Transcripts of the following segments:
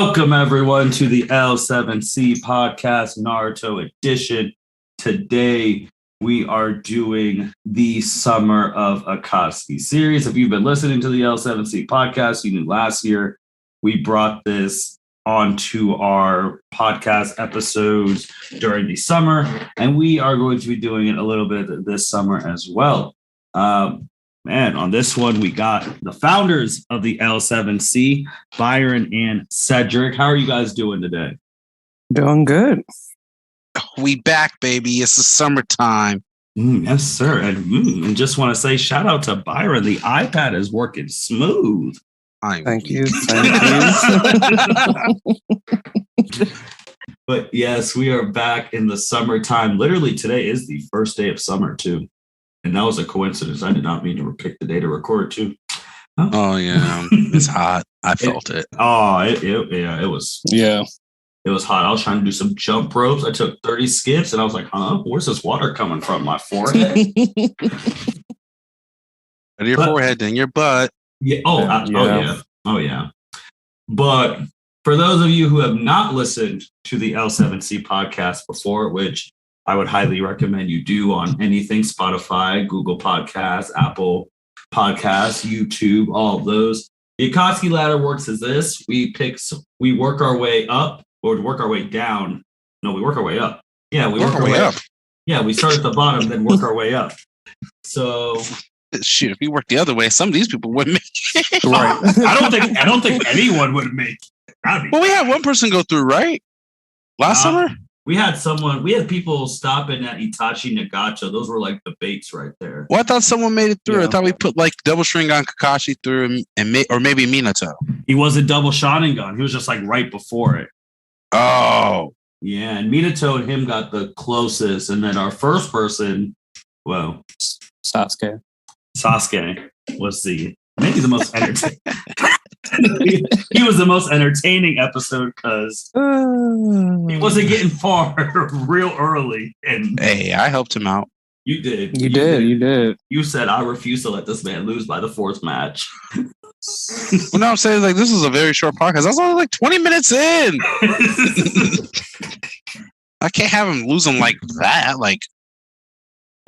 Welcome, everyone, to the L7C Podcast Naruto Edition. Today, we are doing the Summer of Akatsuki series. If you've been listening to the L7C Podcast, you knew last year we brought this onto our podcast episodes during the summer, and we are going to be doing it a little bit this summer as well. On this one, we got the founders of the L7C, Byron and Cedric. How are you guys doing today? Doing good. We back, baby. It's the summertime. Yes, sir. And just want to say shout out to Byron. The iPad is working smooth. Thank you. But yes, we are back in the summertime. Literally, today is the first day of summer, too. And that was a coincidence. I did not mean to pick the day to record, too. Oh, yeah. It's hot. I felt it. Oh, it was. Yeah. It was hot. I was trying to do some jump ropes. I took 30 skips, and I was like, where's this water coming from? My forehead? Your forehead, then your butt. Yeah. Oh, yeah. But for those of you who have not listened to the L7C podcast before, which I would highly recommend you do on anything, Spotify, Google Podcasts, Apple Podcasts, YouTube, all of those. The Akatsuki ladder works as this. We work our way up or work our way down. No, we work our way up. Yeah, we work our way up. Yeah, we start at the bottom, then work our way up. So shoot, if we worked the other way, some of these people wouldn't make it. Right. I don't think anyone would make it. Well, we had one person go through, right? Last summer? We had people stopping at Itachi, Nagato. Those were like the baits right there. Well, I thought someone made it through. Yeah. I thought we put like double Sharingan Kakashi through or maybe Minato. He was a double Sharingan. He was just like right before it. Oh. Yeah, and Minato and him got the closest. And then our first person, well, Sasuke was maybe the most entertaining. He was the most entertaining episode because he wasn't getting far real early. And hey, I helped him out. You did. You did. You said, I refuse to let this man lose by the fourth match. Well, no, I'm saying like this is a very short podcast. I was only like 20 minutes in. I can't have him losing like that. Like,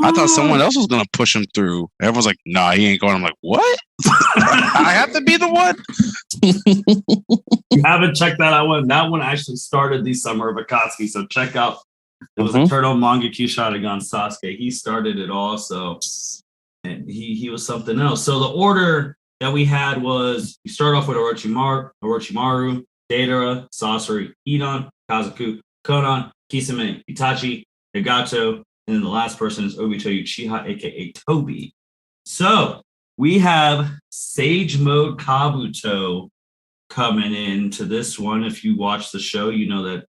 I thought someone else was going to push him through. Everyone's like, nah, he ain't going. I'm like, what? I have to be the one? You haven't checked that out one. That one actually started the Summer of Akatsuki. So check out. It was Eternal Mangekyo Sharingan Sasuke. He started it all. So and he was something else. So the order that we had was you start off with Orochimaru, Deidara, Sasori, Hidan, Kakuzu, Konan, Kisame, Itachi, Nagato, and then the last person is Obito Uchiha, aka Tobi. So we have Sage Mode Kabuto coming into this one. If you watch the show, you know that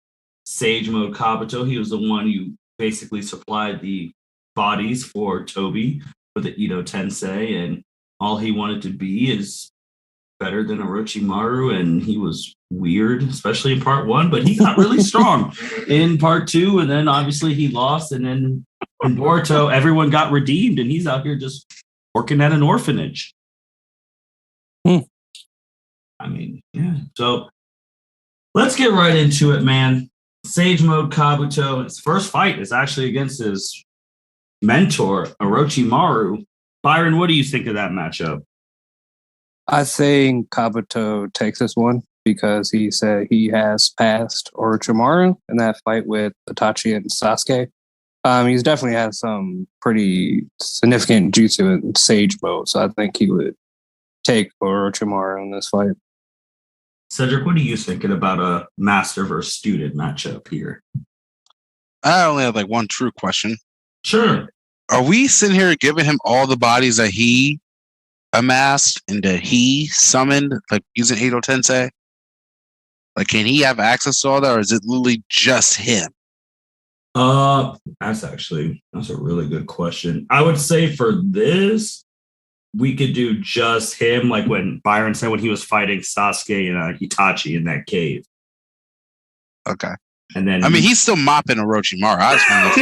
Sage Mode Kabuto, he was the one who basically supplied the bodies for Tobi for the Edo Tensei, and all he wanted to be is better than Orochimaru, and he was weird, especially in part 1, but he got really strong in part 2, and then obviously he lost, and then in Boruto, everyone got redeemed, and he's out here just working at an orphanage. I mean, yeah. So let's get right into it, man. Sage Mode Kabuto, his first fight is actually against his mentor, Orochimaru. Byron, what do you think of that matchup? I think Kabuto takes this one because he said he has passed Orochimaru in that fight with Itachi and Sasuke. He's definitely had some pretty significant jutsu in Sage Mode, so I think he would take Orochimaru in this fight. Cedric, what are you thinking about a master versus student matchup here? I only have like one true question. Sure. Are we sitting here giving him all the bodies that he amassed and that he summoned, like using Edo Tensei? Like, can he have access to all that, or is it literally just him? That's a really good question. I would say for this, we could do just him, like when Byron said when he was fighting Sasuke and Itachi in that cave. Okay. And then he's still mopping Orochimaru. I just want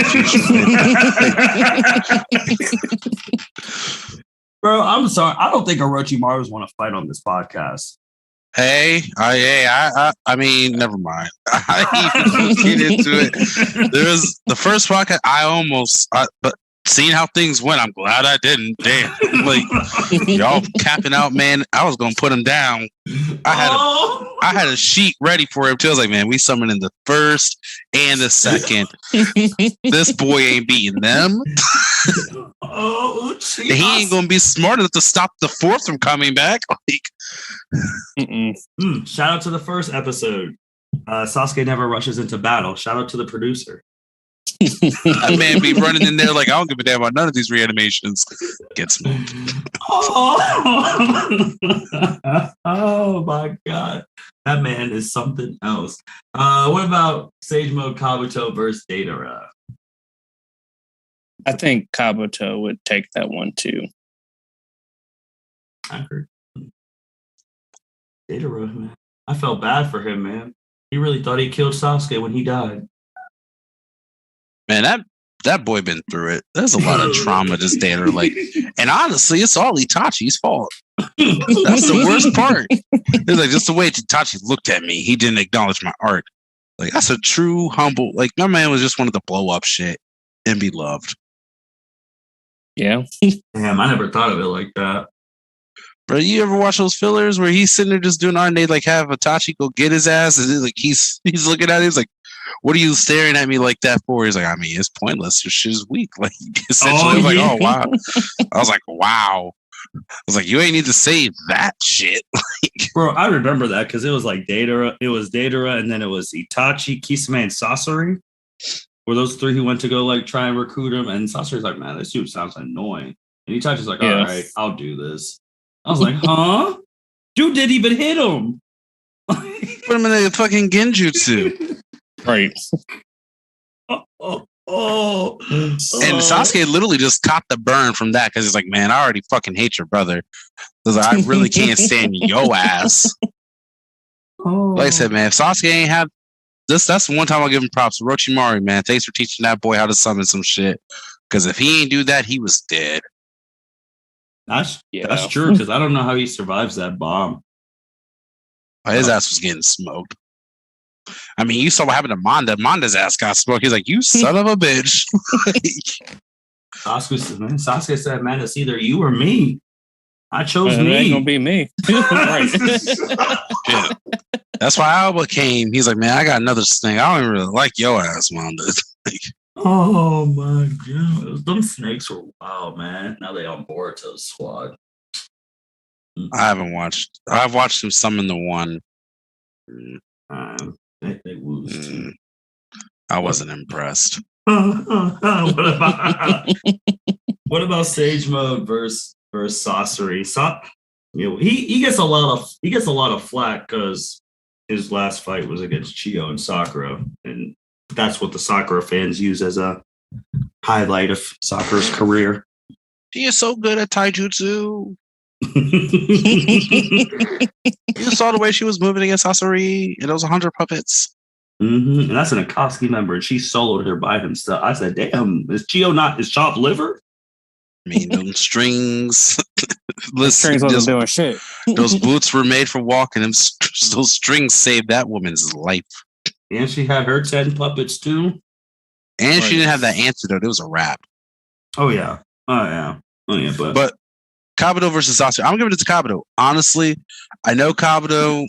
to Bro, I'm sorry. I don't think Orochimaru's want to fight on this podcast. I mean, never mind. I get into it. There's the first podcast. But seeing how things went, I'm glad I didn't. Damn, like y'all capping out, man. I was gonna put him down. I had a sheet ready for him too. I was like, man, we summoned in the first and the second. This boy ain't beating them. He ain't gonna be smart enough to stop the fourth from coming back. Like, shout out to the first episode. Sasuke never rushes into battle. Shout out to the producer. That man be running in there like, I don't give a damn about none of these reanimations. Get smoked. Oh my god, that man is something else. What about Sage Mode Kabuto versus Deidara? I think Kabuto would take that one too. I heard Deidara, man. I felt bad for him, man. He really thought he killed Sasuke when he died. Man, that boy been through it. There's a lot of trauma this Deidara, like, and honestly, it's all Itachi's fault. That's the worst part. It's like just the way Itachi looked at me. He didn't acknowledge my art. Like, that's a true humble. Like, my man was just wanted to blow up shit and be loved. Yeah. Damn, I never thought of it like that. Bro, you ever watch those fillers where he's sitting there just doing art and they like have Itachi go get his ass and like he's looking at it, he's like, what are you staring at me like that for? He's like, I mean, it's pointless. Your shit is weak. Like, essentially, I was like, oh wow. I was like, wow. I was like, you ain't need to say that shit. Bro, I remember that because it was like Deidara. It was Deidara, and then it was Itachi, Kisame, and Sasori. Were those three who went to go like try and recruit him? And Sasori's like, man, this dude sounds annoying. And Itachi's like, all right, I'll do this. I was like, huh? Dude didn't even hit him. Put him in a fucking genjutsu. Right. And Sasuke literally just caught the burn from that because he's like, man, I already fucking hate your brother. Like, I really can't stand your ass. Like I said, man, if Sasuke ain't have this, that's the one time I'll give him props. Orochimaru, man, thanks for teaching that boy how to summon some shit. Because if he ain't do that, he was dead. That's true, because I don't know how he survives that bomb. His ass was getting smoked. I mean, you saw what happened to Manda. Manda's ass got smoked. He's like, you son of a bitch. Sasuke said, man, it's either you or me. I chose me. It ain't gonna be me. Right. Yeah. That's why Alba came. He's like, man, I got another thing. I don't even really like your ass, Manda. Oh my god. Them snakes were wild, man. Now they on board to the squad. I haven't watched. I've watched him summon the one. They woozed. I wasn't impressed. What about Sage Mode versus Sasori? He gets a lot of flack because his last fight was against Chiyo and Sakura, and that's what the Sakura fans use as a highlight of Sakura's career. He is so good at taijutsu. You saw the way she was moving against Sasori, and it was 100 puppets. And that's an Akatsuki member, and she soloed her by himself. I said, damn, is Chiyo not his chopped liver? I mean, those strings. Strings wasn't doing shit. Those boots were made for walking. Those strings saved that woman's life. And she had her 10 puppets too. And she didn't have that antidote. It was a wrap. Oh yeah. But Kabuto versus Sasori. I'm giving it to Kabuto. Honestly, I know Kabuto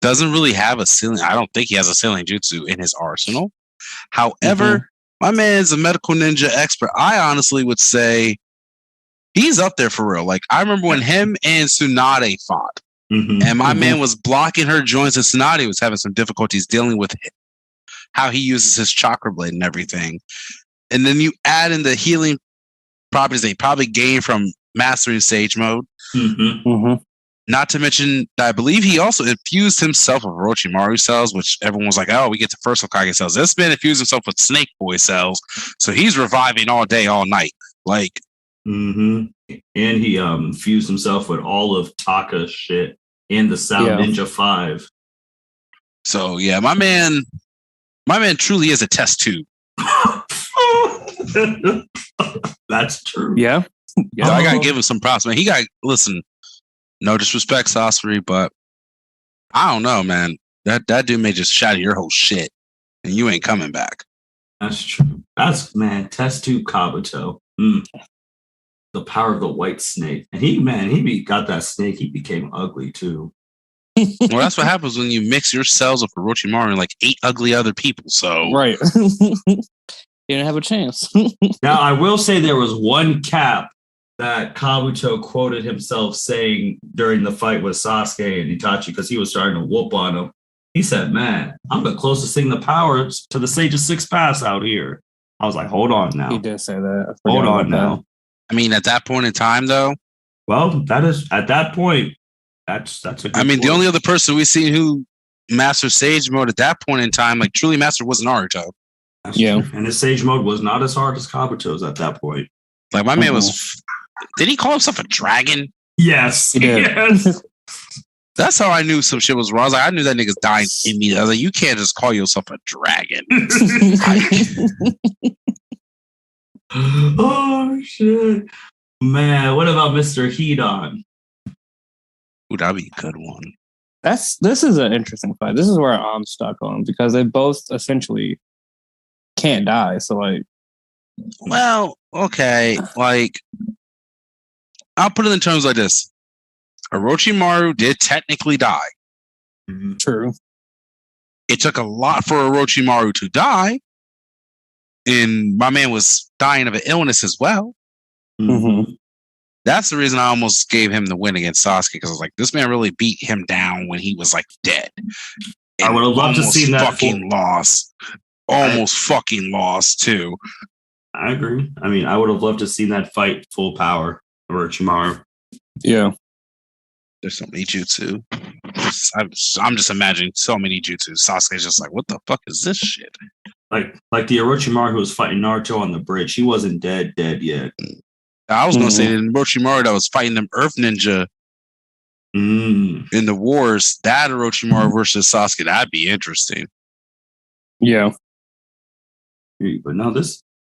doesn't really have a ceiling. I don't think he has a ceiling jutsu in his arsenal. However, my man is a medical ninja expert. I honestly would say he's up there for real. Like, I remember when him and Tsunade fought, and my man was blocking her joints, and Tsunade was having some difficulties dealing with how he uses his chakra blade and everything. And then you add in the healing properties that he probably gained from mastering Sage Mode. Not to mention, I believe he also infused himself with Orochimaru cells, which everyone was like, oh, we get the first Hokage cells. This man infused himself with Snake Boy cells. So he's reviving all day, all night. Like, and he fused himself with all of Taka's shit and the Sound Ninja 5. So yeah, my man truly is a test tube. That's true. Yeah. So I gotta give him some props, man. Listen, no disrespect, Sasori, but I don't know, man. That dude may just shatter your whole shit, and you ain't coming back. That's true. That's man. Test tube Kabuto. The power of the white snake, and he got that snake. He became ugly too. Well, that's what happens when you mix your cells with Orochimaru and like 8 ugly other people. So right, you didn't have a chance. Now, I will say there was one cap that Kabuto quoted himself saying during the fight with Sasuke and Itachi because he was starting to whoop on him. He said, "Man, I'm the closest thing to power to the Sage's 6 pass out here." I was like, "Hold on now." He did say that. Hold on now. I mean, at that point in time, though. Well, that is at that point. That's a good point. The only other person we've seen who mastered Sage Mode at that point in time, like truly mastered, was Naruto. That's true. And his Sage Mode was not as hard as Kabuto's at that point. Like my man was. Did he call himself a dragon? Yes, he did. Yes. That's how I knew some shit was wrong. I was like, I knew that nigga's dying immediately. I was like, you can't just call yourself a dragon. Oh shit, man! What about Mr. Hidan? Ooh, that'd be a good one. This is an interesting fight. This is where I'm stuck on because they both essentially can't die. So like, well, okay, like I'll put it in terms like this: Orochimaru did technically die. True. It took a lot for Orochimaru to die, and my man was dying of an illness as well. Mm-hmm. That's the reason I almost gave him the win against Sasuke because I was like, this man really beat him down when he was like dead. I would have loved to see that fucking lost. Almost fucking lost too. I agree. I mean, I would have loved to see that fight full power Orochimaru. Yeah. There's so many jutsu. I'm just imagining so many jutsu. Sasuke's just like, what the fuck is this shit? Like the Orochimaru who was fighting Naruto on the bridge. He wasn't dead yet. I was gonna say that Orochimaru that was fighting them Earth Ninja in the wars. That Orochimaru versus Sasuke, that'd be interesting. Yeah. But no,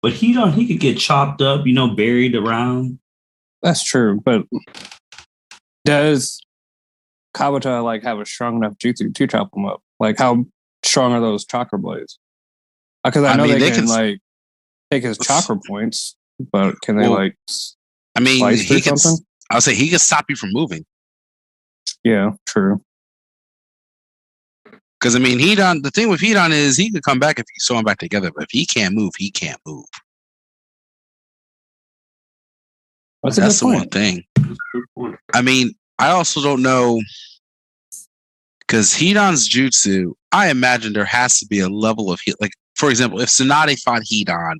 he could get chopped up, buried around. That's true, but does Kabuto like have a strong enough jutsu to chop them up? Like, how strong are those chakra blades? Because I know they can like take his chakra points, but can they like? I mean, he can. Something? I'll say he can stop you from moving. Yeah, true. Because I mean, Hidan. The thing with Hidan is he could come back if you sew him back together, but if he can't move, he can't move. That's the one thing. I mean, I also don't know because Hidan's jutsu. I imagine there has to be a level of like, for example, if Tsunade fought Hidan,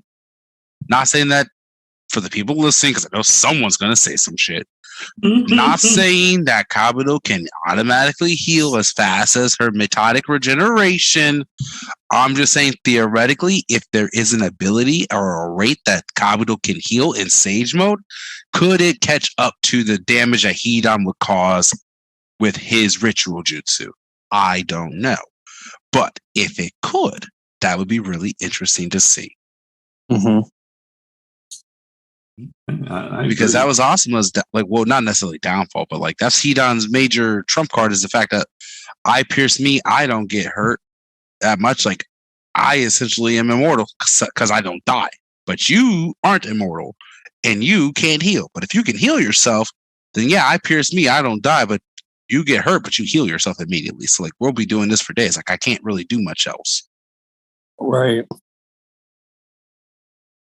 not saying that for the people listening, because I know someone's gonna say some shit. Not saying that Kabuto can automatically heal as fast as her methodic regeneration. I'm just saying theoretically, if there is an ability or a rate that Kabuto can heal in Sage Mode, could it catch up to the damage that Hidan would cause with his ritual jutsu? I don't know. But if it could, that would be really interesting to see. Mm-hmm. Because that was awesome as not necessarily downfall, but like that's Hidan's major trump card is the fact that I pierce me, I don't get hurt that much. Like I essentially am immortal because I don't die, but you aren't immortal and you can't heal. But if you can heal yourself, then yeah, I pierce me, I don't die, but you get hurt, but you heal yourself immediately. So like we'll be doing this for days. Like I can't really do much else. Right.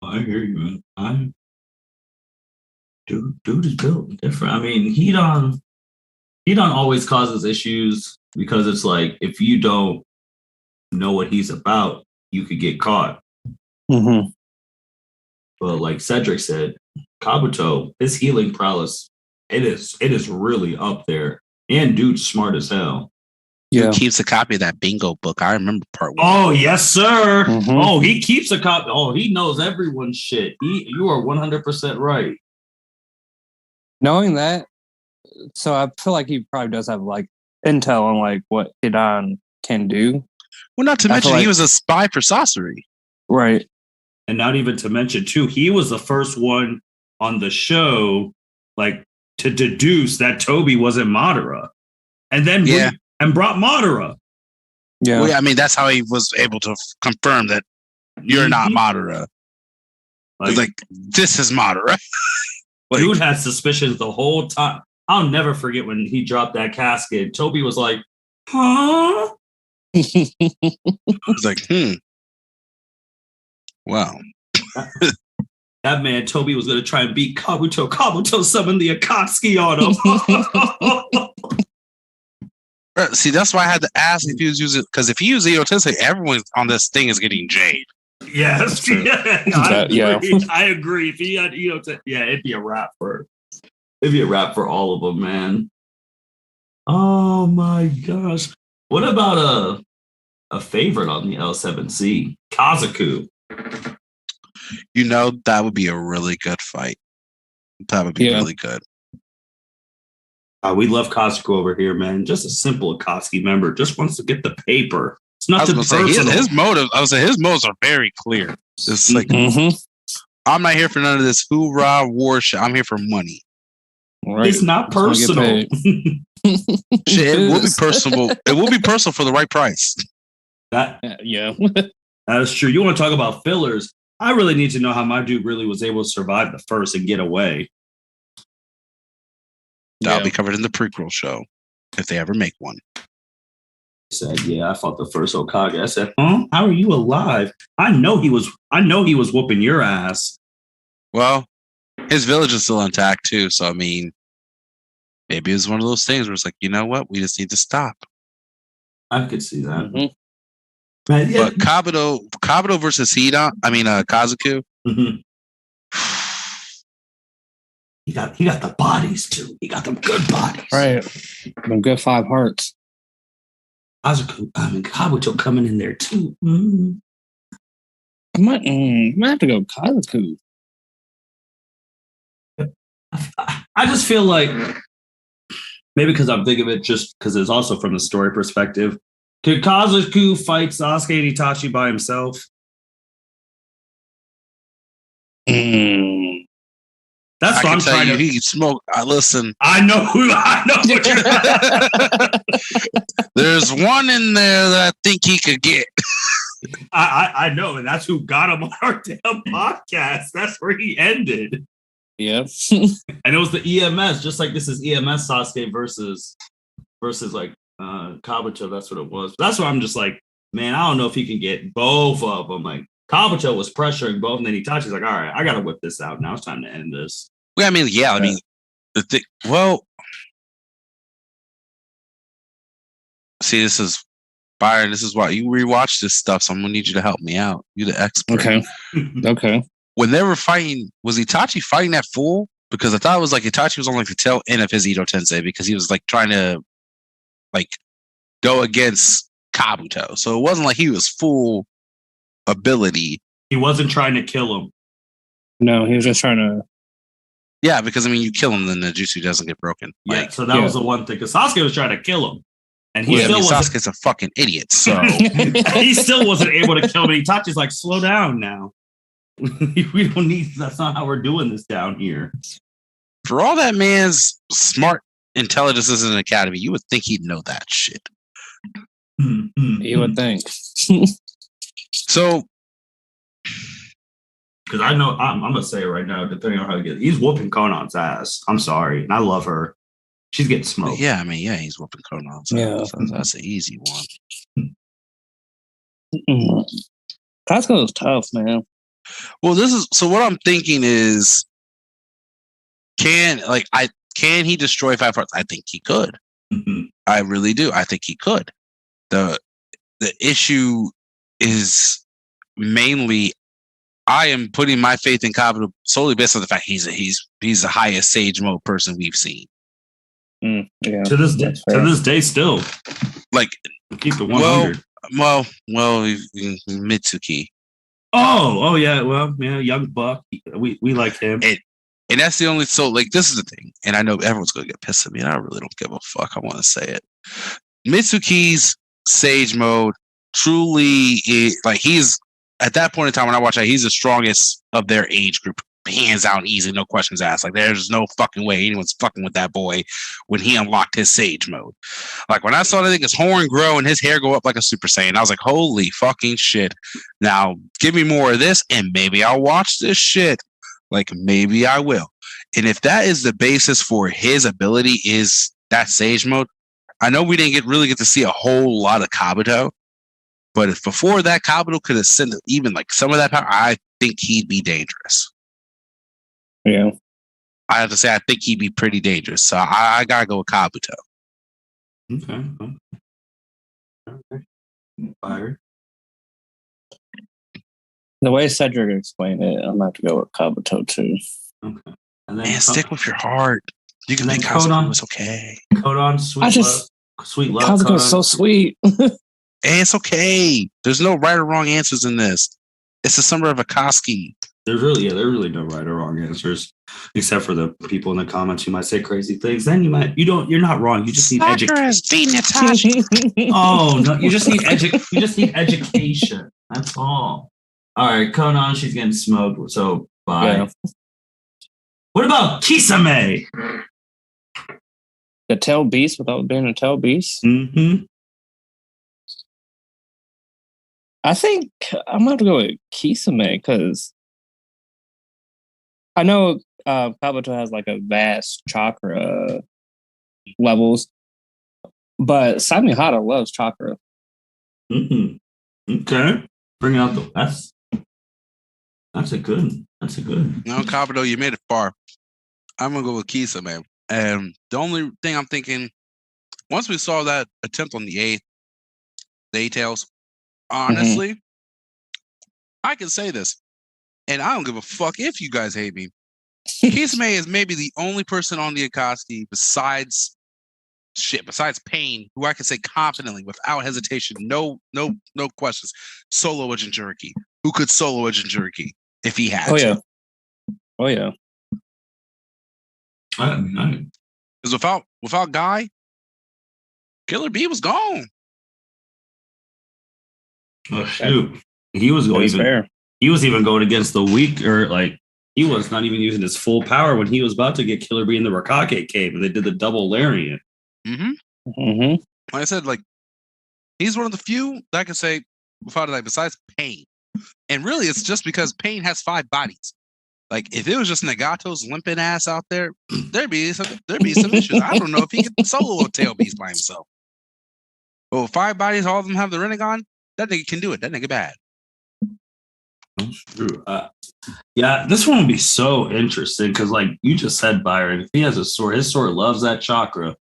I hear you, man. Dude is built different. I mean, Hidan always causes issues because it's like if you don't know what he's about, you could get caught. Mm-hmm. But like Cedric said, Kabuto, his healing prowess, it is really up there. And dude's smart as hell. Yeah. He keeps a copy of that bingo book. I remember part 1. Oh, yes, sir. Mm-hmm. Oh, he keeps a copy. Oh, he knows everyone's shit. You are 100% right. Knowing that, so I feel like he probably does have like intel on like what Hidan can do. Well, not to mention he was a spy for Sasori. Right. And not even to mention too, he was the first one on the show like to deduce that Tobi wasn't Madara. And then and brought Madara. Yeah. Well, I mean, that's how he was able to confirm that you're not Madara. Like this is Madara. Dude had suspicions the whole time. I'll never forget when he dropped that casket. Tobi was like, huh? It's like, wow. That man, Tobi, was going to try and beat Kabuto. Kabuto summoned the Akatsuki on him. See, that's why I had to ask if he was using, because if he used Edo Tensei, everyone on this thing is getting Jade. Yes. Yeah. I agree. If he had Edo Tensei, it'd be a wrap for all of them, man. Oh my gosh. What about a favorite on the L7C? Kazuku. You know, that would be a really good fight. That would be really good. We love Kazuku over here, man. Just a simple Akatsuki member. Just wants to get the paper. It's nothing personal. His motive. I would say his motives are very clear. It's like, I'm not here for none of this hoorah war shit. I'm here for money. Right. It's not personal. Shit, it will be personal. It will be personal for the right price. That is true. You want to talk about fillers? I really need to know how my dude really was able to survive the first and get away. That'll be covered in the prequel show if they ever make one. He said, I fought the first Hokage. I said, huh? How are you alive? I know he was whooping your ass. Well, his village is still intact too, so I mean, maybe it's one of those things where it's like, you know what? We just need to stop. I could see that. Mm-hmm. But Kabuto versus Hidan, Kazuku. Mm-hmm. He got the bodies too. He got them good bodies. Right. Them good 5 hearts. Kabuto coming in there too. Mm-hmm. I might have to go Kazuku. I just feel like maybe because I'm thinking of it just because it's also from the story perspective. Could Kazuku fight Sasuke and Itachi by himself? That's what I'm trying to. He can smoke. Listen. I know what you're. There's one in there that I think he could get. I know, and that's who got him on our damn podcast. That's where he ended. Yep. And it was the EMS, just like this is EMS Sasuke versus like Kabuto. That's what it was. That's why I'm just like, man, I don't know if he can get both of them. Like Kabuto was pressuring both, and then Itachi's like, all right, I gotta whip this out. Now it's time to end this. Well, the thing. Well, see, this is Byron. This is why you rewatch this stuff, so I'm gonna need you to help me out. You're the expert. Okay. When they were fighting, was Itachi fighting that fool? Because I thought it was like Itachi was on like the tail end of his Edo Tensei because he was like trying to like go against Kabuto. So it wasn't like he was full ability. He wasn't trying to kill him. No, he was just trying to. Yeah, because you kill him, then the jutsu doesn't get broken. Yeah, so that was the one thing. Because Sasuke was trying to kill him. And Sasuke's a fucking idiot, so he still wasn't able to kill him. Itachi's like, slow down now. We don't need. That's not how we're doing this down here. For all that man's smart intelligence is in an academy, you would think he'd know that shit. You would think. So, because I know I'm gonna say it right now. Depending on how he gets, he's whooping Konan's ass. I'm sorry, and I love her. She's getting smoked. Yeah, he's whooping Konan's ass. So that's an easy one. Costco's tough, man. Well, what I'm thinking is, can he destroy 5 hearts? I think he could. Mm-hmm. I really do. I think he could. The issue is mainly I am putting my faith in Kabuto solely based on the fact he's the highest Sage Mode person we've seen. Yeah. To this day, still like keep it 100. Well, Mitsuki. Oh yeah. Well, yeah, young buck. We like him. And that's the only. So like, this is the thing, and I know everyone's gonna get pissed at me, and I really don't give a fuck. I want to say it. Mitsuki's Sage Mode truly is like he's at that point in time when I watch that he's the strongest of their age group. hands down easy, no questions asked. Like there's no fucking way anyone's fucking with that boy when he unlocked his Sage Mode. Like when I saw that thing, his horn grow and his hair go up like a Super Saiyan, I was like, holy fucking shit. Now give me more of this and maybe I'll watch this shit. Like maybe I will. And if that is the basis for his ability is that Sage Mode, I know we didn't really get to see a whole lot of Kabuto, but if before that Kabuto could have sent even like some of that power, I think he'd be dangerous. Yeah. I have to say, I think he'd be pretty dangerous. So I gotta go with Kabuto. Okay. Byron. The way Cedric explained it, I'm gonna have to go with Kabuto too. Okay. And then Man, stick with your heart. You can make Kabuto. It's okay. Konan, sweet love. Kabuto's so sweet. Hey, it's okay. There's no right or wrong answers in this. It's the summer of Akatsuki. There's really no right or wrong answers, except for the people in the comments who might say crazy things. Then you're not wrong. You just need education. Oh no, you just need education. That's all. All right, Konan, she's getting smoked. So bye. Yeah. What about Kisame? The tail beast without being a tail beast? Mm-hmm. I think I'm going to go with Kisame because I know Kabuto has like a vast chakra levels, but Samihara loves chakra. Mm-hmm. Okay. Bring out the best. That's a good. No, Kabuto, you made it far. I'm going to go with Kisame. And the only thing I'm thinking, once we saw that attempt on the A-Tails, honestly, I can say this, and I don't give a fuck if you guys hate me. Kisame is maybe the only person on the Akatsuki besides Pain, who I can say confidently, without hesitation, no questions, solo a Jinchuriki. Who could solo a Jinchuriki if he had to? Oh yeah. Because without Guy, Killer B was gone. Oh shoot! He was even going against the weak, or like he was not even using his full power when he was about to get Killer B in the Raikage cave, and they did the double lariat. Like I said, like he's one of the few that I can say without like besides Pain, and really it's just because Pain has 5 bodies. Like if it was just Nagato's limping ass out there, there'd be some issues. I don't know if he could solo a tail beast by himself. But with 5 bodies, all of them have the Rinnegan. That nigga can do it. That nigga bad. That's true. Yeah, this one would be so interesting because, like you just said, Byron, if he has a sword, his sword loves that chakra.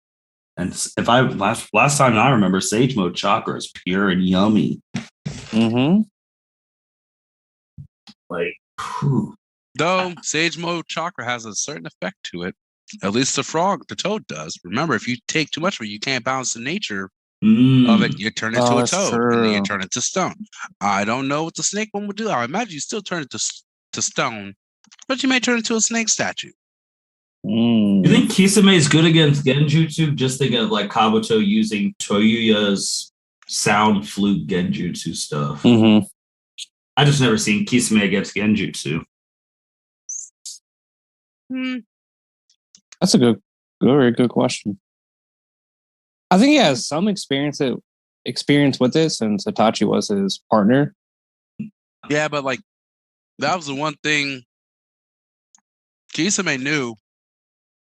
And if last time I remember, Sage Mode chakra is pure and yummy. Like, whew. Though Sage Mode chakra has a certain effect to it. At least the toad does. Remember, if you take too much of it, you can't balance the nature of it. You turn into a toad, and then you turn into stone. I don't know what the snake one would do. I imagine you still turn it to stone, but you may turn into a snake statue. You think Kisame is good against Genjutsu? Just think of like Kabuto using Toyuya's sound flute Genjutsu stuff. I just never seen Kisame against Genjutsu. That's a very good question. I think he has some experience with it since Itachi was his partner. Yeah, but like that was the one thing Kisame knew.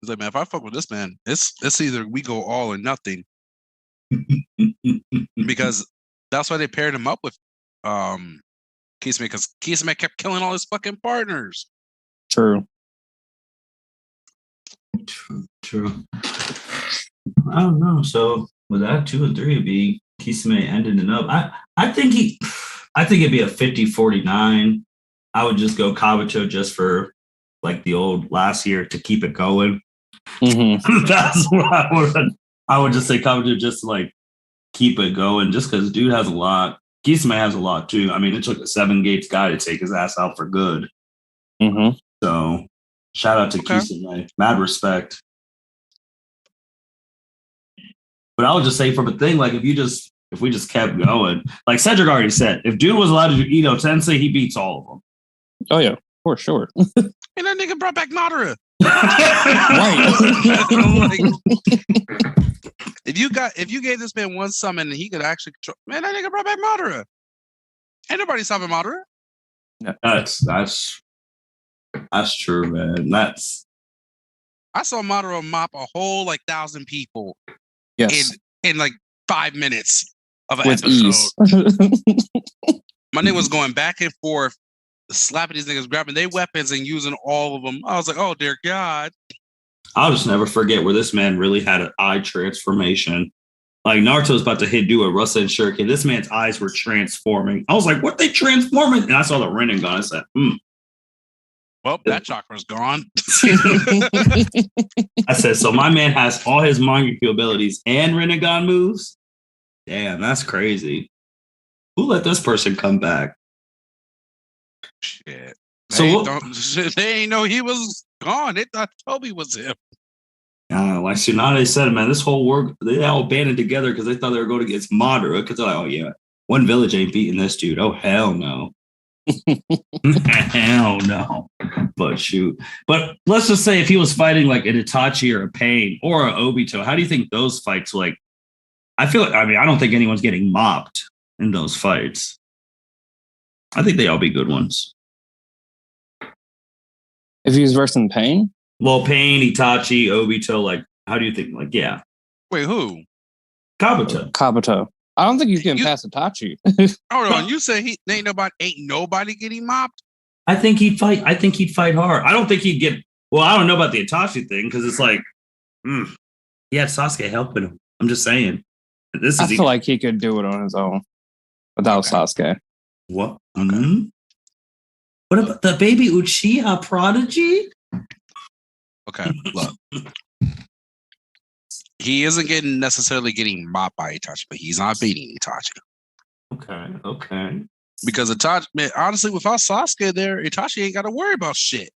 He's like, man, if I fuck with this man, it's either we go all or nothing. Because that's why they paired him up with Kisame, because Kisame kept killing all his fucking partners. True. I don't know. So with that, 2 and 3 would be Kisame ending it up. I think it'd be a 50-49. I would just go Kabuto just for like the old last year to keep it going. That's what I would just say Kabuto just to like keep it going, just because dude has a lot. Kisame has a lot too. I mean, it took a 7 gates guy to take his ass out for good. So shout out to Kisame. Mad respect. But I would just say from a thing, like if we just kept going, like Cedric already said, if dude was allowed to do Ito Tensei, he beats all of them. Oh yeah, for sure. And that nigga brought back Madara. If you gave this man one summon and he could actually control, man, that nigga brought back Madara. Ain't nobody stopping Madara. That's true, man. I saw Madara mop a whole 1,000 people in 5 minutes of an with episode. ease. My nigga was going back and forth, slapping these niggas, grabbing their weapons and using all of them. I was like, oh dear God. I'll just never forget where this man really had an eye transformation. Like Naruto's about to do a Rasen Shuriken. This man's eyes were transforming. I was like, what they transforming? And I saw the Rinnegan. I said, Well, that chakra's gone. I said, so my man has all his Mangekyo abilities and Rinnegan moves? Damn, that's crazy. Who let this person come back? Shit. So they ain't know he was gone. They thought Tobi was him. Like Tsunade said, man, this whole work, they all banded together because they thought they were going against Madara. Because they're like, oh, yeah, one village ain't beating this dude. Oh, hell no. Hell no. But shoot. But let's just say if he was fighting like an Itachi or a Pain or an Obito, how do you think those fights I don't think anyone's getting mopped in those fights. I think they all be good ones. If he was versing Pain? Well, Pain, Itachi, Obito, how do you think? Yeah. Wait, who? Kabuto. I don't think he's getting past Itachi. Hold on, you say ain't nobody getting mopped? I think he'd fight hard. I don't think he'd get. Well, I don't know about the Itachi thing because it's he had Sasuke helping him. I'm just saying. I feel like he could do it on his own without Sasuke. What? Mm-hmm. What about the baby Uchiha prodigy? Okay, look. He isn't necessarily getting mopped by Itachi, but he's not beating Itachi. Okay. Because Itachi, man, honestly, without Sasuke there, Itachi ain't got to worry about shit.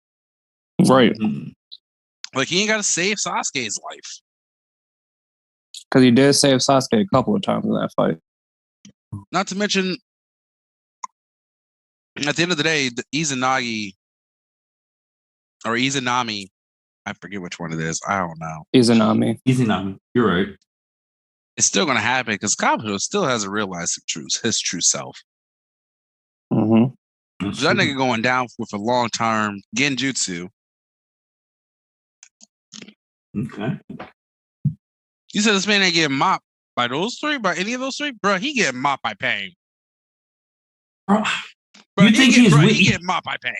Right. He ain't got to save Sasuke's life. Because he did save Sasuke a couple of times in that fight. Not to mention, at the end of the day, the Izanagi or Izanami, I forget which one it is. I don't know. Izanami. You're right. It's still going to happen because Kabuto still hasn't realized his true self. Mm-hmm. That nigga going down with a long-term genjutsu. Okay. You said this man ain't getting mopped by those three? By any of those three? Bro, he getting mopped by Pain. Bro, you think he's weak? He getting mopped by Pain.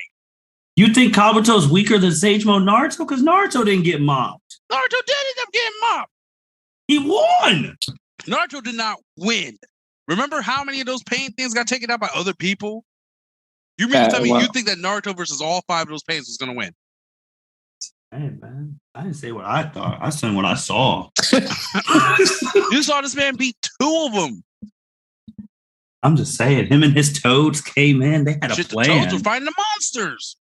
You think Kabuto's weaker than Sage Mode Naruto? Because Naruto didn't get mopped. Naruto did end up getting mopped. He won. Naruto did not win. Remember how many of those Pain things got taken out by other people? You mean to tell me you think that Naruto versus all 5 of those Pains was going to win? Hey, man. I didn't say what I thought. I said what I saw. You saw this man beat 2 of them. I'm just saying, him and his toads came in. They had a plan. The toads were fighting the monsters.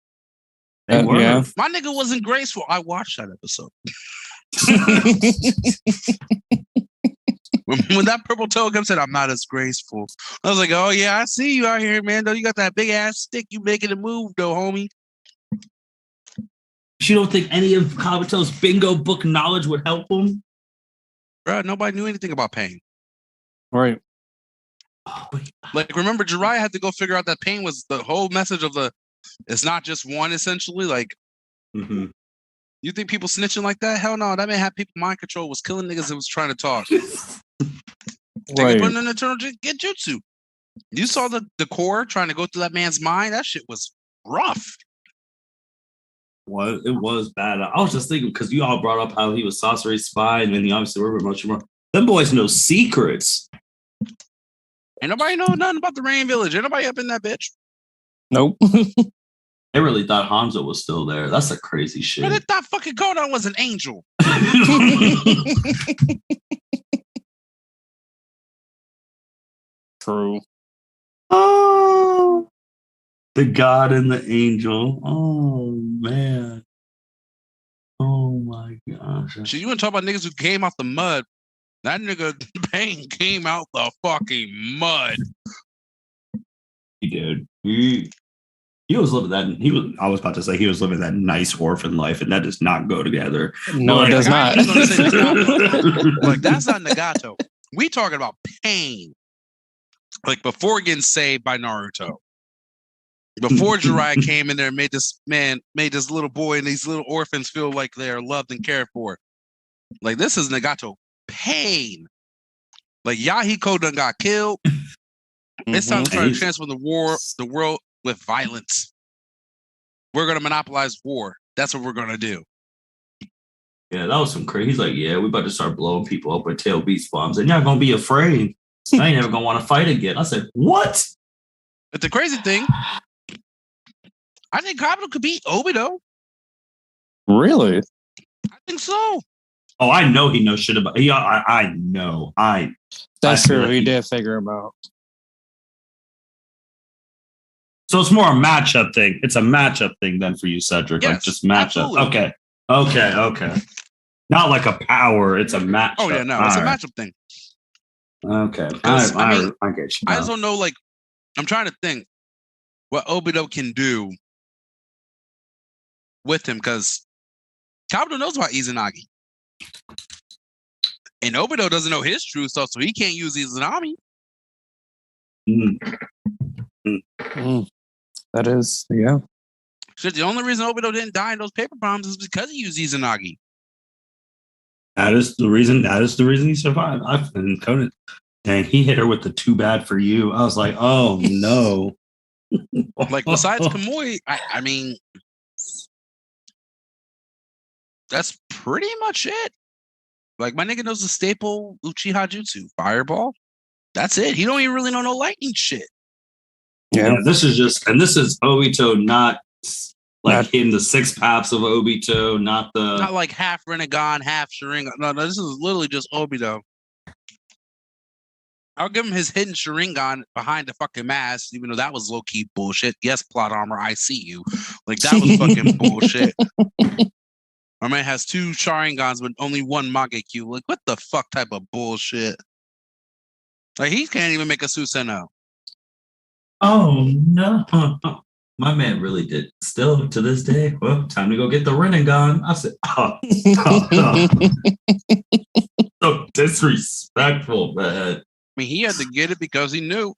They were. Yeah. My nigga wasn't graceful. I watched that episode. when that purple toad comes in, I'm not as graceful. I was like, oh yeah, I see you out here, man. Though you got that big ass stick, you making a move, though, homie. You don't think any of Kabuto's bingo book knowledge would help him? Bro, nobody knew anything about Pain. Right. Remember, Jiraiya had to go figure out that Pain was the whole message of it's not just one, essentially. You think people snitching like that? Hell no. That man had people mind control, was killing niggas that was trying to talk. Right. Putting an eternal genjutsu. You saw the core trying to go through that man's mind? That shit was rough. Well, it was bad. I was just thinking, because you all brought up how he was Sasori's spy, and then he obviously worked with Orochimaru. Them boys know secrets. Ain't nobody know nothing about the Rain Village. Ain't nobody up in that bitch. Nope. They really thought Hanzo was still there. That's a crazy shit. Man, they thought fucking Konan was an angel. True. Oh, the god and the angel. Oh, man. Oh, my gosh. So you want to talk about niggas who came out the mud? That nigga Pain came out the fucking mud. He did. He was living that. I was about to say he was living that nice orphan life, and that does not go together. No, it does not. Like that's not Nagato. We talking about pain. Like before getting saved by Naruto. Before Jiraiya came in there and made this little boy and these little orphans feel like they're loved and cared for. Like this is Nagato pain. Like Yahiko done got killed. It's time to try to transform the world with violence. We're gonna monopolize war. That's what we're gonna do. Yeah, that was some crazy. He's like, yeah, we about to start blowing people up with tail beast bombs, and you're not gonna be afraid. I ain't never gonna want to fight again. I said, what? But the crazy thing, I think Kabuto could beat Obito. Really? I think so. Oh, I know he knows shit about. I know. That's true. He did figure him out. So it's more a matchup thing. It's a matchup thing then for you, Cedric. Yes, like just matchup. Absolutely. Okay. Not like a power. It's a matchup. Oh yeah, no, it's a matchup thing. Okay. I get you. I just don't know. Like, I'm trying to think what Obito can do with him because Kabuto knows about Izanagi. And Obito doesn't know his true stuff, so he can't use Izanami. That is, yeah. Shit, the only reason Obito didn't die in those paper bombs is because he used Izanagi. That is the reason he survived. And Konan, dang, he hit her with the too bad for you. I was like, oh no. Like besides Kamui, I mean, that's pretty much it. Like my nigga knows the staple Uchiha Jutsu, Fireball. That's it. He don't even really know no lightning shit. Yeah, this is Obito, not like in the six paths of Obito, not like half Rinnegan, half Sharingan. No, this is literally just Obito. I'll give him his hidden Sharingan behind the fucking mask, even though that was low-key bullshit. Yes, plot armor, I see you. Like, that was fucking bullshit. My man has two Sharingans, but only one Mangekyu. Like, what the fuck type of bullshit? Like, he can't even make a Susanoo. Oh, no. My man really did. Still, to this day, well, time to go get the Rinnegan. I said, so disrespectful, man. I mean, he had to get it because he knew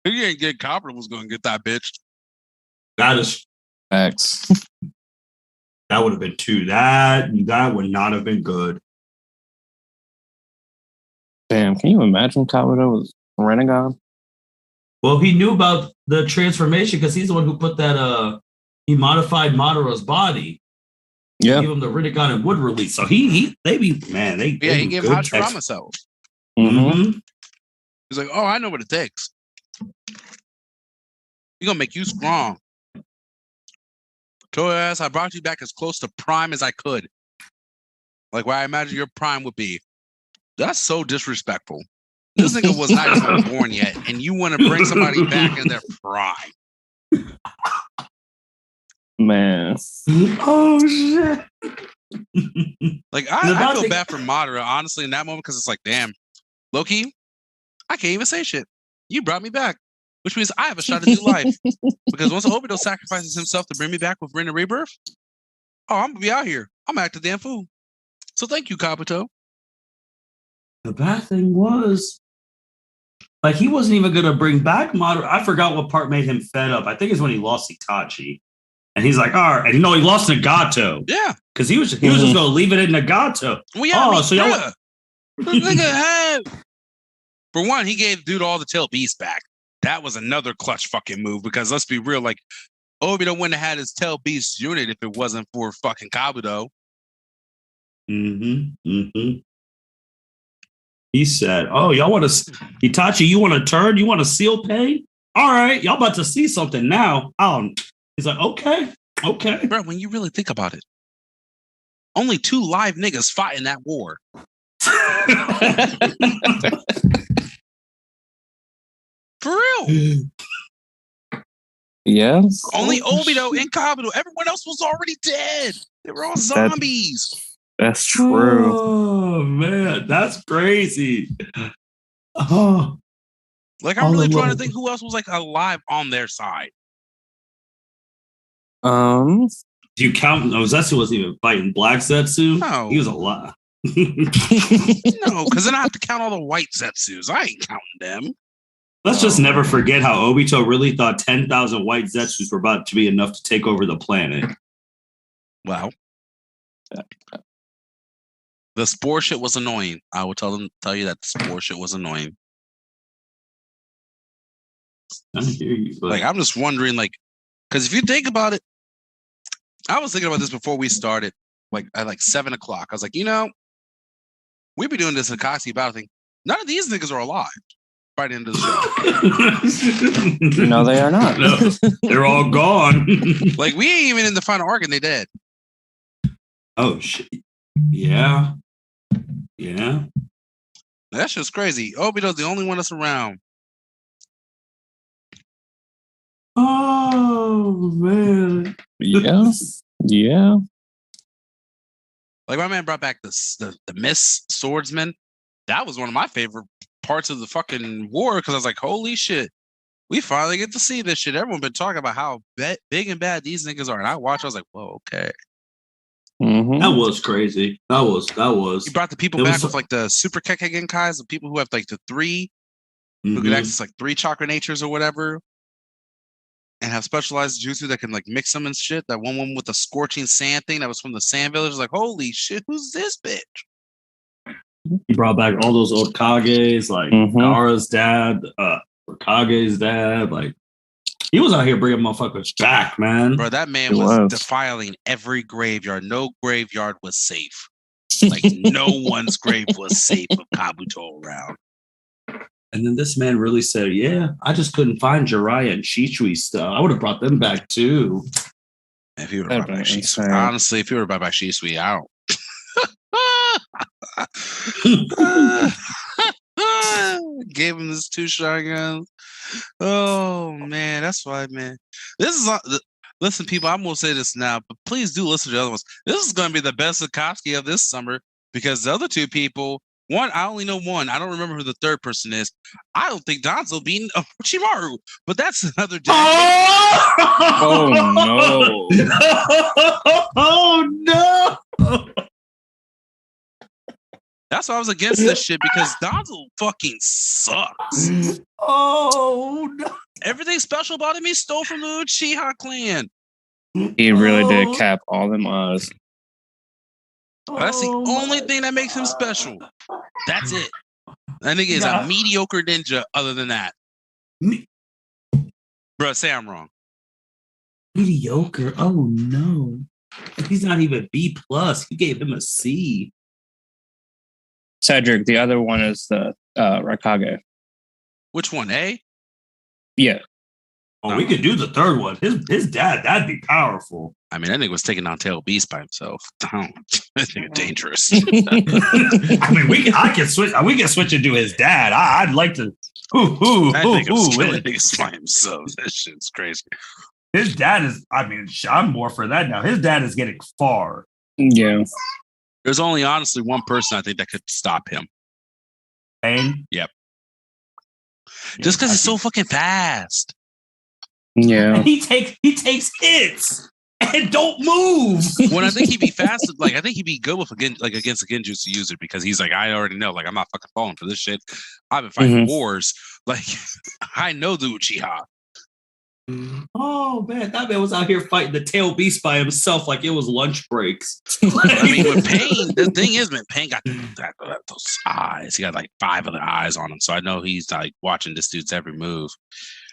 he ain't get Copper was going to get that bitch. That is X. That would have been two. That would not have been good. Damn, can you imagine Kabuto with Rinnegan? Well, he knew about the transformation because he's the one who put that. He modified Madora's body. Yeah, give him the Rinnegan and wood release. So he gave him Hashirama cells. Mm-hmm. He's like, oh, I know what it takes. He's gonna make you strong. Told your ass I brought you back as close to prime as I could. Like where I imagine your prime would be. That's so disrespectful. This nigga was not even born yet, and you want to bring somebody back in their prime. Man. Oh shit. Like I feel bad for Madara, honestly, in that moment, because it's like, damn, Loki, I can't even say shit. You brought me back, which means I have a shot at new life. Because once Obito sacrifices himself to bring me back with Rin and Rebirth, I'm gonna be out here. I'm gonna act a damn fool. So thank you, Kabuto. The bad thing was, like, he wasn't even gonna bring back Madara. I forgot what part made him fed up. I think it's when he lost Itachi. And he's like, all right, and he lost Nagato. Yeah. Because he was just gonna leave it in Nagato. Well, yeah, so y'all for one, he gave dude all the tail beasts back. That was another clutch fucking move because let's be real, like Obito wouldn't have had his tail beast unit if it wasn't for fucking Kabuto. He said, oh, y'all want to Itachi, you want to turn? You want to seal pain? All right, y'all about to see something now. He's like, okay. Bro, when you really think about it, only 2 live niggas fought in that war. For real. Yeah. Only Obito and Kabuto. Everyone else was already dead. They were all zombies. That's true. Oh, man. That's crazy. Oh. Like, I'm really trying to think who else was, like, alive on their side. Um, Do you count? No, Zetsu wasn't even fighting Black Zetsu. No. He was a lot. No, because then I have to count all the white Zetsus. I ain't counting them. Let's just never forget how Obito really thought 10,000 white Zetsus were about to be enough to take over the planet. Wow. The spore shit was annoying. I will tell you that the spore shit was annoying. I hear you, but Like, I'm just wondering, like, because if you think about it, I was thinking about this before we started, like at like 7 o'clock. I was like, we be doing this Akatsuki battle thing. None of these niggas are alive by the end of the show. no, they are not. No, they're all gone. Like, we ain't even in the final arc and they dead. Oh shit! Yeah. That's just crazy. Obito's the only one that's around. Oh man. Yeah. Like, my man brought back the Miss Swordsman. That was one of my favorite parts of the fucking war because I was like, holy shit. We finally get to see this shit. Everyone been talking about how big and bad these niggas are. And I watched, I was like, whoa, okay. Mm-hmm. That was crazy. That was. He brought the people back with like the super Kekkei, the people who have like the 3, who could access like 3 chakra natures or whatever. And have specialized jutsu that can like mix them and shit. That one with the scorching sand thing that was from the Sand Village. Like, holy shit, who's this bitch? He brought back all those old Kages, like Nara's dad, Kage's dad. Like, he was out here bringing motherfuckers back, man. Bro, that man was defiling every graveyard. No graveyard was safe. Like, no one's grave was safe with Kabuto around. And then this man really said, yeah, I just couldn't find Jiraiya and Shishui stuff. I would have brought them back too. If you would have brought back Shisui. Honestly, if you would have brought back Shisui, I don't. Gave him this 2 shotguns. Oh, man. That's why, man. This is... Listen, people, I'm going to say this now, but please do listen to the other ones. This is going to be the best Akatsuki of this summer because the other 2 people... One, I only know one. I don't remember who the third person is. I don't think Danzo beat Orochimaru, but that's another day. Oh no! Oh no! That's why I was against this shit because Danzo fucking sucks. Oh no! Everything special about him he stole from the Uchiha clan. He really did cap all them eyes. That's the only thing that makes him special. That's it. That nigga is a mediocre ninja other than that. Bro, say I'm wrong. Mediocre? Oh no. He's not even B+. You gave him a C. Cedric, the other one is the Raikage. Which one, A? Yeah. Oh, we could do the third one. His dad, that'd be powerful. I mean, that nigga was taking on Tail Beast by himself. That nigga dangerous. I mean, we can switch it to his dad. I'd like to. That nigga was killing niggas by himself. That shit's crazy. His dad is. I mean, I'm more for that now. His dad is getting far. Yeah. There's only honestly one person I think that could stop him. Pain. Yep. Just because he's so fucking fast. Yeah. And he takes hits and don't move. When I think he'd be fast, like I think he'd be good with against a Genjutsu user because he's like, I already know, like I'm not fucking falling for this shit. I've been fighting wars. Like I know the Uchiha. Oh man, that man was out here fighting the tail beast by himself like it was lunch breaks. I mean, with Pain, the thing is, man, Pain got those eyes. He got like 5 other eyes on him, so I know he's like watching this dude's every move.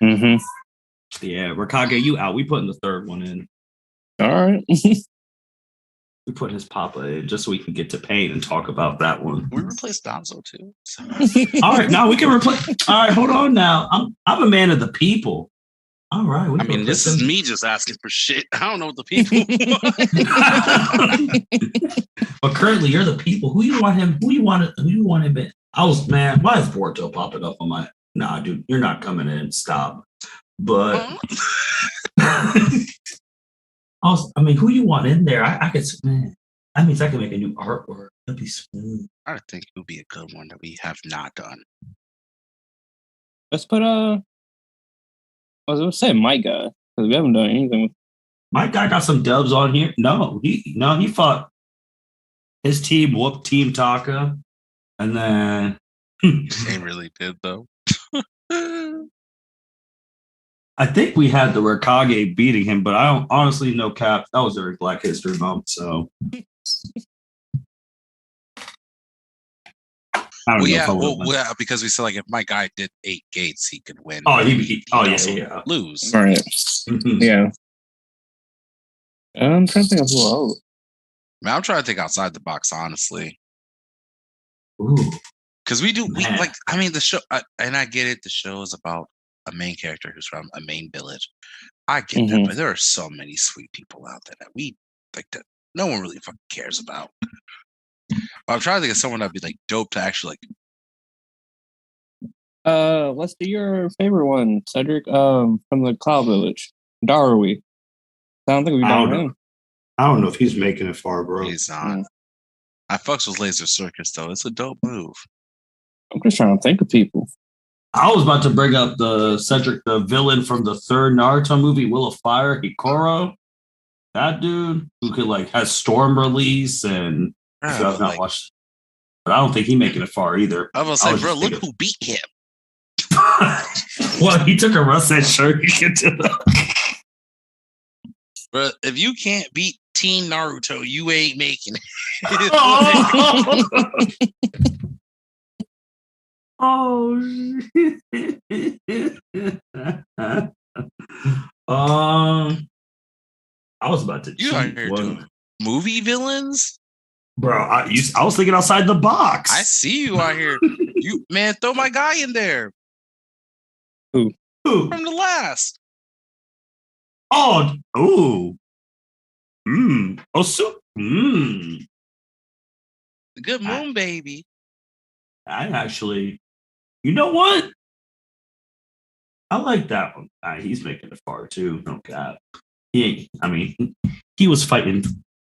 Mm-hmm. Yeah, Raikage, you out. We putting the third one in. All right. We put his papa in just so we can get to Pain and talk about that one. We replaced Danzo too. All right, now we can replace. All right, hold on now. I'm a man of the people. All right. I mean, this is me just asking for shit. I don't know what the people want. But currently, you're the people. Who you want him? Who you want him in? I was, man, why is Boruto popping up on my... Nah, dude, you're not coming in. Stop. But... I mean, who you want in there? I could... Man, that means I can make a new artwork. That'd be smooth. I think it would be a good one that we have not done. Let's put I was going to say my guy, because we haven't done anything with my guy got some dubs on here. No, he fought his team, whooped Team Taka, and then They really did though. I think we had the Raikage beating him, but I don't honestly no cap. That was during Black History Month, so I don't know. Yeah, because we said like if my guy did 8 gates, he could win. Oh, he yeah. Lose. Right. Yeah. I'm trying to think of who else. Man, I'm trying to think outside the box, honestly. Ooh. Because the show, and I get it. The show is about a main character who's from a main village. I get that, but there are so many sweet people out there that we like that no one really fucking cares about. I'm trying to think of someone that'd be like dope to actually like. Let's do your favorite one, Cedric. From the Cloud Village, Darui. I don't think we've done him. I don't know if he's making it far, bro. He's not. I fucks with Laser Circus though. It's a dope move. I'm just trying to think of people. I was about to bring up the Cedric, the villain from the third Naruto movie, Will of Fire, Hikoro. That dude who could like has storm release and if you have not watched, but I don't think he's making it far either. I was gonna say, bro, look who beat him. Well, he took a Russet shirt. Bro, if you can't beat Teen Naruto, you ain't making it. Oh I was about to cheat. Movie villains? Bro, I was thinking outside the box. I see you out here. You man, throw my guy in there. Who? From the last. Oh, ooh. Oh, so. The good moon, baby. I actually, you know what? I like that one. He's making it far too. No cap. He was fighting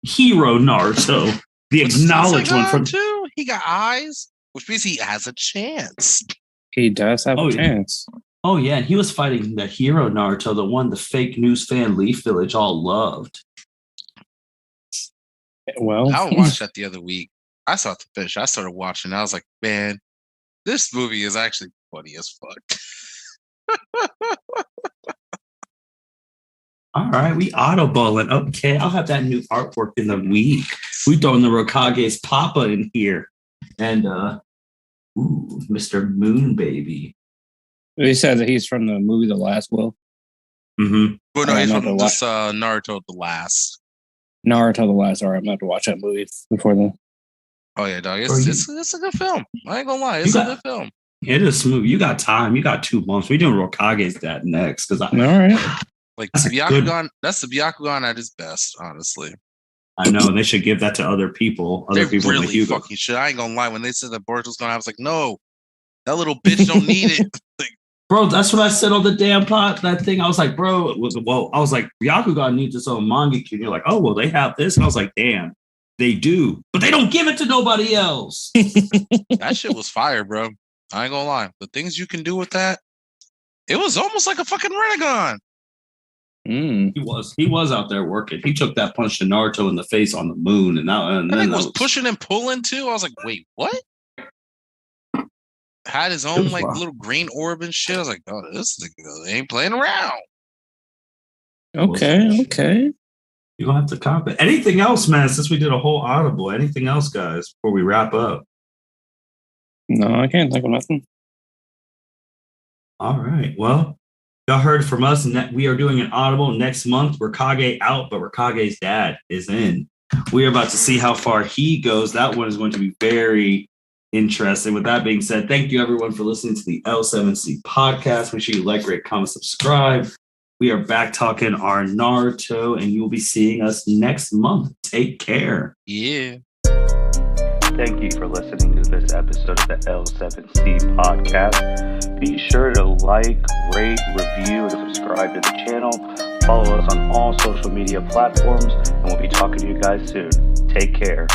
Hero Naruto, the acknowledged one from too. He got eyes, which means he has a chance. He does have a chance. Oh yeah, and he was fighting the Hero Naruto, the one the fake news fan Leaf Village all loved. Well, I watched that the other week. I saw the finish. I started watching. I was like, man, this movie is actually funny as fuck. All right, we autoballing. Okay, I'll have that new artwork in the week. We throwing the Rokage's Papa in here. And Mr. Moon Baby. He said that he's from the movie The Last Will. Mm-hmm. Well, no, he's from this Naruto The Last. Naruto The Last. All right, I'm going to have to watch that movie before then. Oh, yeah, dog. It's a good film. I ain't going to lie. It's a good film. It is smooth. You got time. You got 2 months. We're doing Rokage's that next. All right. Like, that's the Byakugan at his best, honestly. I know. They should give that to other people. Other people really fucking should. I ain't going to lie. When they said that Boruto's going to, I was like, no. That little bitch don't need it. Like, bro, that's what I said on the damn pot. That thing, I was like, bro, I was like, Byakugan needs its own manga. And you're like, oh, well, they have this. And I was like, damn, they do. But they don't give it to nobody else. That shit was fire, bro. I ain't gonna lie. The things you can do with that, it was almost like a fucking Renegon. He was out there working. He took that punch to Naruto in the face on the moon. And then was pushing and pulling too. I was like, wait, what? Had his own like little green orb and shit. I was like, oh, this nigga ain't playing around. Okay. You're gonna have to copy. Anything else, man, since we did a whole audible? Anything else, guys, before we wrap up? No, I can't think of nothing. All right. Well, y'all heard from us. We are doing an audible next month. Raikage out, but Rakage's dad is in. We are about to see how far he goes. That one is going to be very interesting. With that being said, thank you everyone for listening to the L7C podcast. Make sure you like, rate, comment, subscribe. We are back talking our Naruto, and you will be seeing us next month. Take care. Yeah. Thank you for listening to this episode of the L7C podcast. Be sure to like, rate, review, and subscribe to the channel. Follow us on all social media platforms, and we'll be talking to you guys soon. Take care.